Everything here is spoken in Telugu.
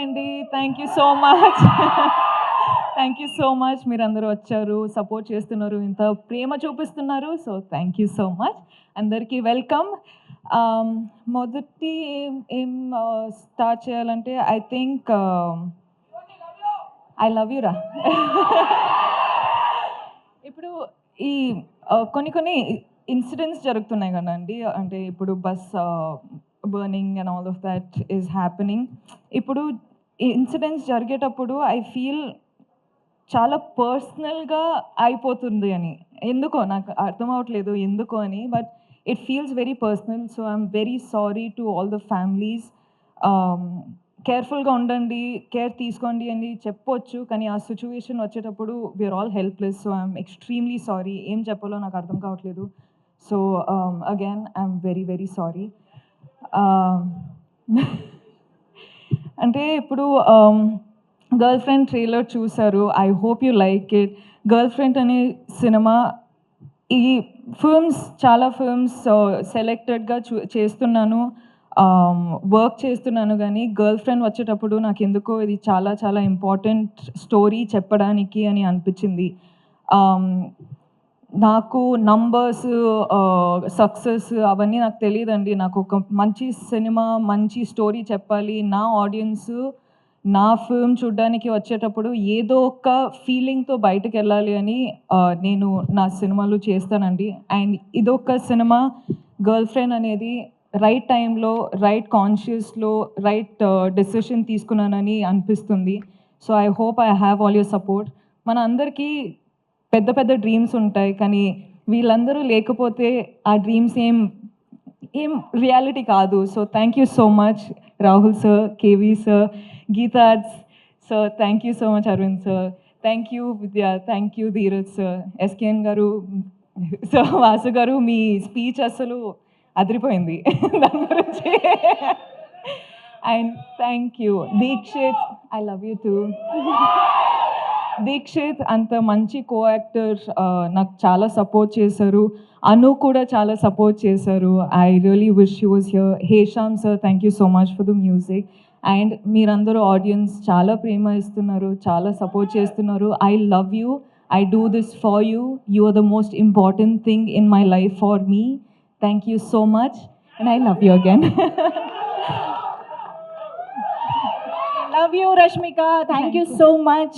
అండి. Thank you so much. Thank you so much. మీరందరూ వచ్చారు, సపోర్ట్ చేస్తున్నారు, ఇంత ప్రేమ చూపిస్తున్నారు. So thank you so much. అందరికీ వెల్కమ్. మొదటి ఏం ఏం స్టార్ట్ చేయాలంటే I think I love you రా. ఇప్పుడు ఈ కొన్ని కొన్ని ఇన్సిడెంట్స్ జరుగుతున్నాయి కదండీ. అంటే ఇప్పుడు bus burning and all of that is happening. ఇప్పుడు ఈ ఇన్సిడెంట్స్ జరిగేటప్పుడు ఐ ఫీల్ చాలా పర్సనల్‌గా అయిపోతుంది అని. ఎందుకో నాకు అర్థం అవ్వట్లేదు ఎందుకో అని. But it feels very personal. So I'm very sorry to all the families. కేర్‌ఫుల్‌గా ఉండండి, కేర్ తీసుకోండి అని చెప్పొచ్చు. కానీ ఆ సిట్యుయేషన్ వచ్చేటప్పుడు we are all helpless. So I'm extremely sorry. ఏం చెప్పాలో నాకు అర్థం కావట్లేదు. So again I'm very very sorry. అంటే ఇప్పుడు గర్ల్ ఫ్రెండ్ ట్రైలర్ చూసారు. I hope you like it. Girlfriend అనే సినిమా ఈ చాలా ఫిల్మ్స్ సెలెక్టెడ్‌గా చేస్తున్నాను. వర్క్ చేస్తున్నాను గానీ, గర్ల్ ఫ్రెండ్ వచ్చేటప్పుడు నాకెందుకో ఇది చాలా చాలా ఇంపార్టెంట్ స్టోరీ చెప్పడానికి అని అనిపిచ్చింది. నాకు నంబర్స్ సక్సెస్ అవన్నీ నాకు తెలీదండి. నాకొక మంచి సినిమా, మంచి స్టోరీ చెప్పాలి. నా ఆడియన్స్ నా ఫిల్మ్ చూడ్డానికి వచ్చేటప్పుడు ఏదో ఒక ఫీలింగ్‌తో బయటకెళ్ళాలి అని నేను నా సినిమాలు చేస్తానండి. అండ్ ఇదొక సినిమా గర్ల్ ఫ్రెండ్ అనేది రైట్ టైంలో, రైట్ కాన్షియస్‌లో, రైట్ డెసిషన్ తీసుకున్నానని అనిపిస్తుంది. So I hope I have all your support. మన అందరికీ పెద్ద పెద్ద డ్రీమ్స్ ఉంటాయి. కానీ వీళ్ళందరూ లేకపోతే ఆ డ్రీమ్స్ ఏం రియాలిటీ కాదు. So thank you so much Rahul sir, K V sir, గీతాజ్ sir, thank you so much Aravind sir, thank you Vidya, thank you Dheeraj sir, S K N garu, so Vasu garu మీ స్పీచ్ అసలు అదిరిపోయింది దాని గురించి. And thank you Deekshith, I love you too. Deekshith అంత మంచి కో యాక్టర్, నాకు చాలా సపోర్ట్ చేశారు. అను కూడా చాలా సపోర్ట్ చేశారు. I really wish he was here. Hesham sir, thank you so much for the music. And మీరందరూ ఆడియన్స్ చాలా ప్రేమ ఇస్తున్నారు, చాలా సపోర్ట్ చేస్తున్నారు. I love you. I do this for you. You are the most important thing in my life for me. Thank you so much and I love you again. Love you, Rashmika. Thank you so much.